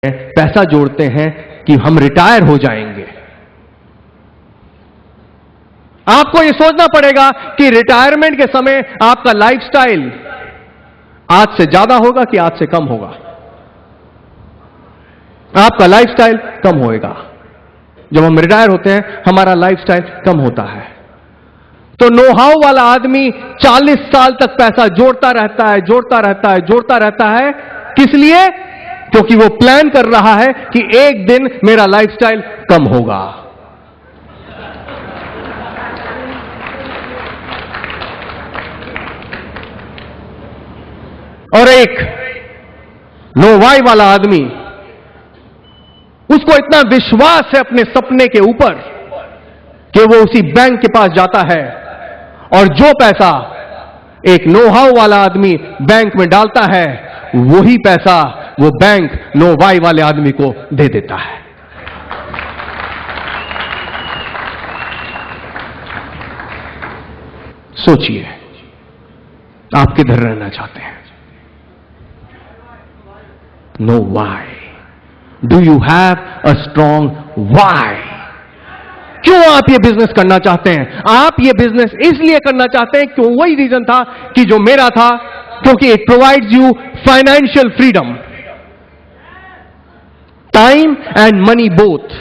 पैसा जोड़ते हैं कि हम रिटायर हो जाएंगे। आपको यह सोचना पड़ेगा कि रिटायरमेंट के समय आपका लाइफस्टाइल आज से ज्यादा होगा कि आज से कम होगा। आपका लाइफस्टाइल कम होएगा। जब हम रिटायर होते हैं हमारा लाइफस्टाइल कम होता है। तो नो हाउ वाला आदमी 40 साल तक पैसा जोड़ता रहता है, जोड़ता रहता है, जोड़ता रहता है। किस लिए? क्योंकि वो प्लान कर रहा है कि एक दिन मेरा लाइफस्टाइल कम होगा। और एक नो वाई वाला आदमी, उसको इतना विश्वास है अपने सपने के ऊपर कि वो उसी बैंक के पास जाता है और जो पैसा एक नो हाउ वाला आदमी बैंक में डालता है वही पैसा वो बैंक नो वाई वाले आदमी को दे देता है। सोचिए आप किधर रहना चाहते हैं? Know why. Do you have a strong why? क्यों आप ये बिजनेस करना चाहते हैं? आप ये बिजनेस इसलिए करना चाहते हैं क्यों? वही रीजन था कि जो मेरा था, क्योंकि it provides you financial freedom, time and money both.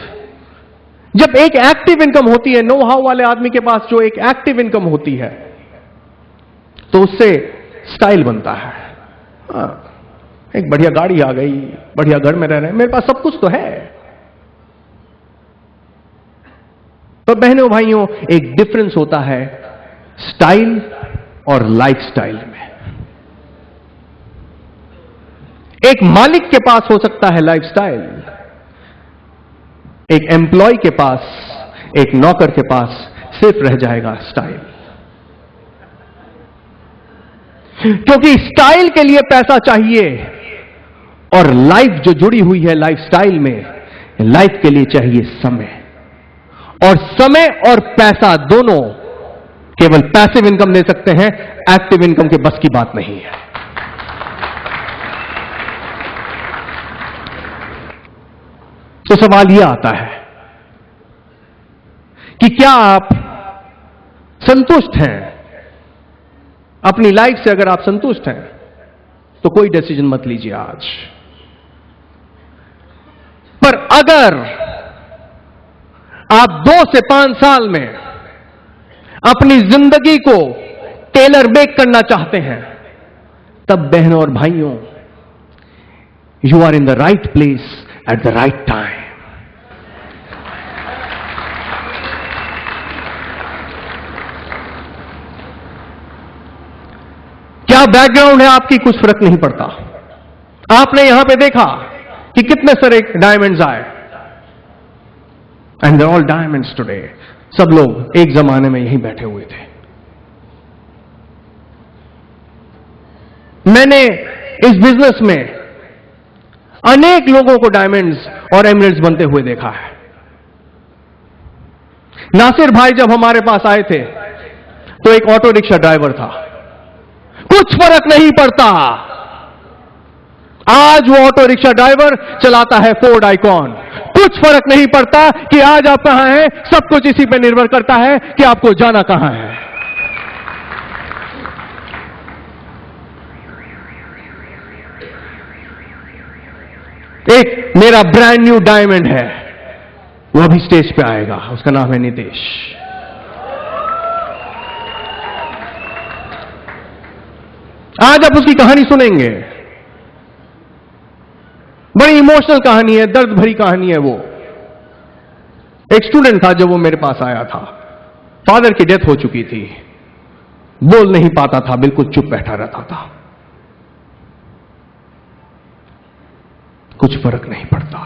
जब एक एक्टिव इनकम होती है, नो हाउ वाले आदमी के पास जो एक एक्टिव इनकम होती है, तो उससे स्टाइल बनता है। एक बढ़िया गाड़ी आ गई, बढ़िया घर में रह रहे हैं, मेरे पास सब कुछ तो है। तो बहनों भाइयों, एक डिफरेंस होता है स्टाइल और लाइफस्टाइल में। एक मालिक के पास हो सकता है लाइफस्टाइल, एक एम्प्लॉय के पास, एक नौकर के पास सिर्फ रह जाएगा स्टाइल। क्योंकि स्टाइल के लिए पैसा चाहिए और लाइफ जो जुड़ी हुई है लाइफस्टाइल में, लाइफ के लिए चाहिए समय। और समय और पैसा दोनों केवल पैसिव इनकम दे सकते हैं, एक्टिव इनकम के बस की बात नहीं है। तो सवाल यह आता है कि क्या आप संतुष्ट हैं अपनी लाइफ से? अगर आप संतुष्ट हैं तो कोई डिसीजन मत लीजिए आज। पर अगर आप 2 से 5 साल में अपनी जिंदगी को टेलर मेक करना चाहते हैं, तब बहनों और भाइयों, you are in the right place at the right time. क्या बैकग्राउंड है आपकी, कुछ फर्क नहीं पड़ता। आपने यहां पे देखा कि कितने सारे डायमंड्स आए, एंड ऑल डायमंड्स टुडे। सब लोग एक जमाने में यहीं बैठे हुए थे। मैंने इस बिजनेस में अनेक लोगों को डायमंड्स और एमराल्ड्स बनते हुए देखा है। नासिर भाई जब हमारे पास आए थे तो एक ऑटो रिक्शा ड्राइवर था। कुछ फर्क नहीं पड़ता, आज वो ऑटो रिक्शा ड्राइवर चलाता है फोर्ड आइकॉन। कुछ फर्क नहीं पड़ता कि आज आप कहां हैं, सब कुछ इसी पे निर्भर करता है कि आपको जाना कहां है। एक मेरा ब्रांड न्यू डायमंड है, वो अभी स्टेज पे आएगा, उसका नाम है नितेश। आज आप उसकी कहानी सुनेंगे। बड़ी इमोशनल कहानी है, दर्द भरी कहानी है। वो एक स्टूडेंट था जब वो मेरे पास आया था। फादर की डेथ हो चुकी थी, बोल नहीं पाता था, बिल्कुल चुप बैठा रहता था। कुछ फर्क नहीं पड़ता।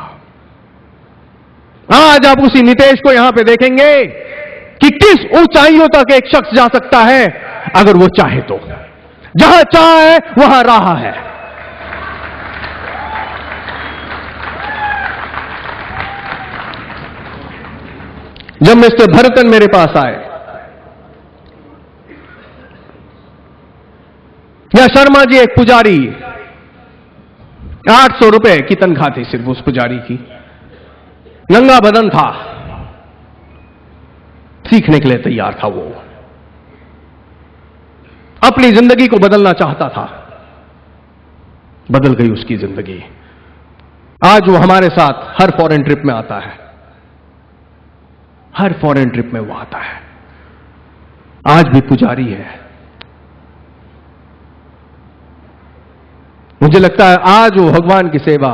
आज आप उसी नितेश को यहां पे देखेंगे कि किस ऊंचाइयों तक एक शख्स जा सकता है अगर वो चाहे तो। जहां चाहे वहां राह है। जब मिस्टर भरतन मेरे पास आए या शर्मा जी एक पुजारी, 800 रुपए की तनख्वाह थी सिर्फ उस पुजारी की। नंगा बदन था, सीखने के लिए तैयार था। वो अपनी जिंदगी को बदलना चाहता था, बदल गई उसकी जिंदगी। आज वो हमारे साथ हर फॉरेन ट्रिप में आता है, हर फॉरेन ट्रिप में वो आता है। आज भी पुजारी है। मुझे लगता है आज वो भगवान की सेवा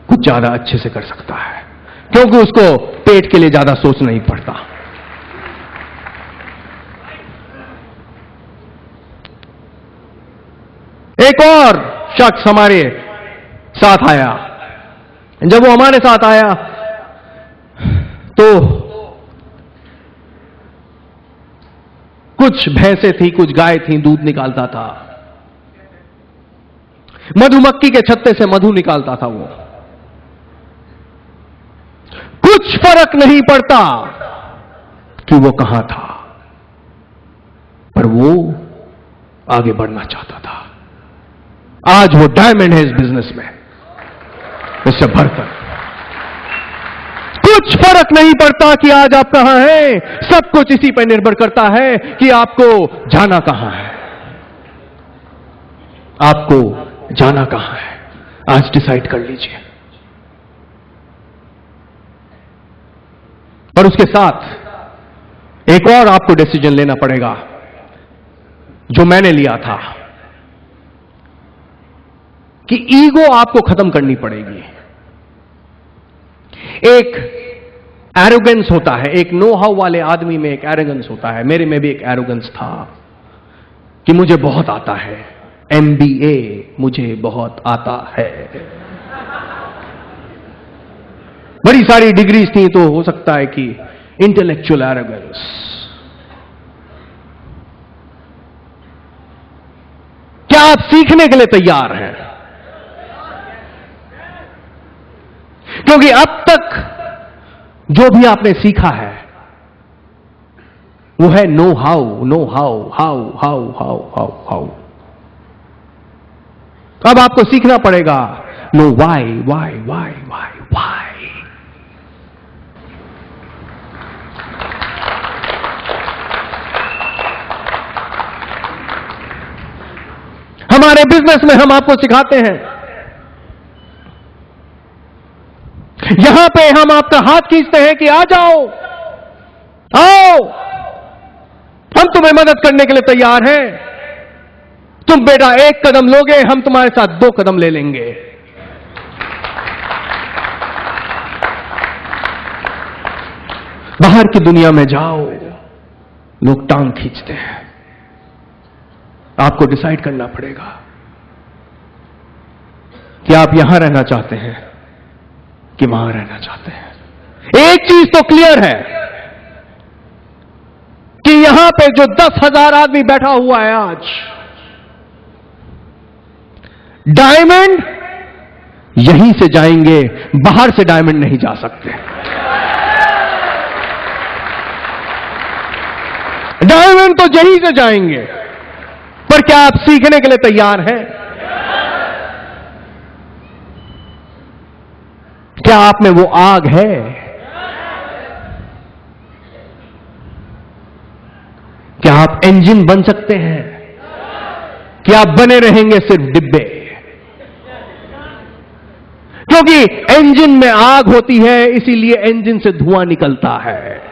कुछ ज्यादा अच्छे से कर सकता है, क्योंकि उसको पेट के लिए ज्यादा सोचना नहीं पड़ता। एक और शख्स हमारे साथ आया। जब वो हमारे साथ आया तो कुछ भैंसें थी, कुछ गाय थी, दूध निकालता था। मधुमक्खी के छत्ते से मधु निकालता था वो। कुछ फर्क नहीं पड़ता कि वो कहां था, पर वो आगे बढ़ना चाहता था। आज वो डायमंड है इस बिजनेस में, इससे भरकर। कुछ फर्क नहीं पड़ता कि आज आप कहां हैं, सब कुछ इसी पर निर्भर करता है कि आपको जाना कहां है। आपको जाना कहां है, आज डिसाइड कर लीजिए। और उसके साथ एक और आपको डिसीजन लेना पड़ेगा, जो मैंने लिया था, कि ईगो आपको खत्म करनी पड़ेगी। एक एरोगेंस होता है, एक नो हाउ वाले आदमी में एक एरोगेंस होता है। मेरे में भी एक एरोगेंस था कि मुझे बहुत आता है, MBA मुझे बहुत आता है। बड़ी सारी डिग्रीज थी, तो हो सकता है कि इंटेलेक्चुअल एरोगेंस। क्या आप सीखने के लिए तैयार हैं? क्योंकि अब तक जो भी आपने सीखा है वो है know how, know how, how how how how how. अब आपको सीखना पड़ेगा know why, why why why why. हमारे बिजनेस में हम आपको सिखाते हैं, यहां पे हम आपका हाथ खींचते हैं कि आ जाओ, आओ, हम तुम्हें मदद करने के लिए तैयार हैं। तुम बेटा एक कदम लोगे, हम तुम्हारे साथ 2 कदम ले लेंगे। बाहर की दुनिया में जाओ, लोग टांग खींचते हैं। आपको डिसाइड करना पड़ेगा कि आप यहां रहना चाहते हैं कि वहां रहना चाहते हैं। एक चीज तो क्लियर है कि यहां पे जो 10,000 आदमी बैठा हुआ है आज, डायमंड यहीं से जाएंगे, बाहर से डायमंड नहीं जा सकते। डायमंड तो यहीं से जाएंगे, पर क्या आप सीखने के लिए तैयार हैं? क्या आप में वो आग है? क्या आप इंजन बन सकते हैं? क्या आप बने रहेंगे सिर्फ डिब्बे? क्योंकि इंजन में आग होती है, इसीलिए इंजन से धुआं निकलता है।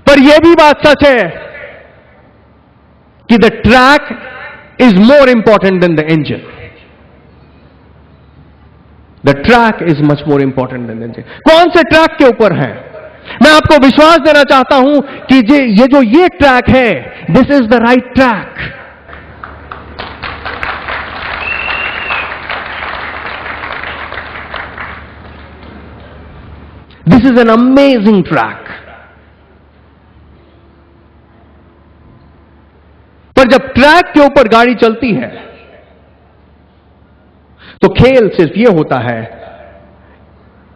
पर यह भी बात सच है कि the track is more important than the engine. The track is much more important than the engine. कौन से ट्रैक के ऊपर है? मैं आपको विश्वास देना चाहता हूं कि ये ट्रैक है, this is the right track. This is an amazing track. पर जब ट्रैक के ऊपर गाड़ी चलती है तो खेल सिर्फ यह होता है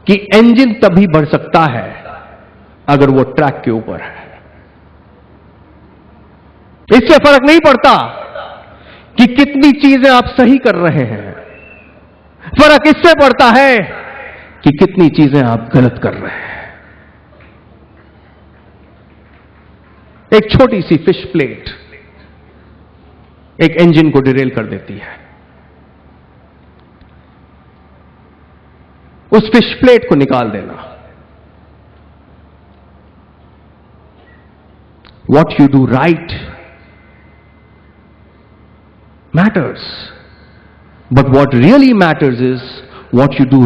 कि इंजन तभी बढ़ सकता है अगर वो ट्रैक के ऊपर है। इससे फर्क नहीं पड़ता कि कितनी चीजें आप सही कर रहे हैं, फर्क इससे पड़ता है कि कितनी चीजें आप गलत कर रहे हैं। एक छोटी सी फिश प्लेट एक इंजन को डिरेल कर देती है। उस फिश प्लेट को निकाल देना। What you do right matters, but what really matters is what you do